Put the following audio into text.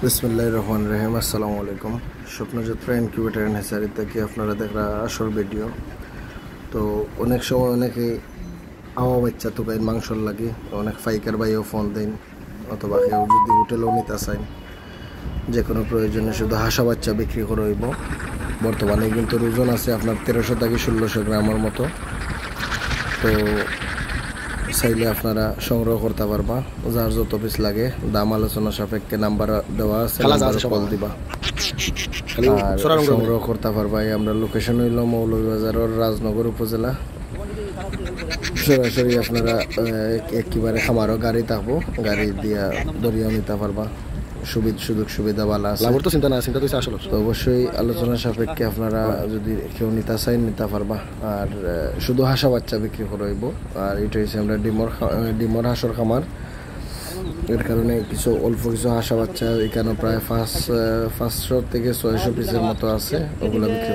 বিসমিল্লাহির রহমানির রহিম। আসসালামু আলাইকুম। স্বপ্নযাত্রা ইনকিউবেটর এন্ড হ্যাচারি থেকে আপনারা দেখরা আসল ভিডিও। তো অনেক সময় অনেকে আওয়া বাচ্চা তো গাইন মাংসর লাগে, অনেক ফাইকার ভাইও ফোন দেন, অথবা কেউ যদি হোটেলও নিতে চান, যে কোনো প্রয়োজনে শুধু হাসা বাচ্চা বিক্রি করে হইব। বর্তমানে কিন্তু ওজন আছে আপনার 1300 থেকে 1600 গ্রামের মতো। তো চাইলে আপনারা সংগ্রহ করতে পারবা, যার যত পিস লাগে দাম আলোচনা সাপেক্ষে নাম্বার দেওয়া আছে, কল দিবা আর সংগ্রহ করতে পারবা। আমরা লোকেশন হইল মৌলভীবাজারের রাজনগর উপজেলা। সরাসরি আপনারা একেবারে খামারও গাড়ি থাকবো, গাড়ি দিয়া দরিয়াও নিতে পারবা। সুযোগ সুবিধা ভালো আছে, তো চিন্তা না চিন্তা আসলে তো অবশ্যই আলোচনা সাপেক্ষে আপনারা যদি কেউ নিতে চাই নিতে পারবা। আর শুধু হাসা বাচ্চা বিক্রি করবো। আর এটা হচ্ছে আমরা ডিমর হাঁসর খামার, এর কারণে কিছু অল্প কিছু হাসা বাচ্চা এখানে প্রায় 500 থেকে 600 পিসের মতো আছে, ওগুলো বিক্রি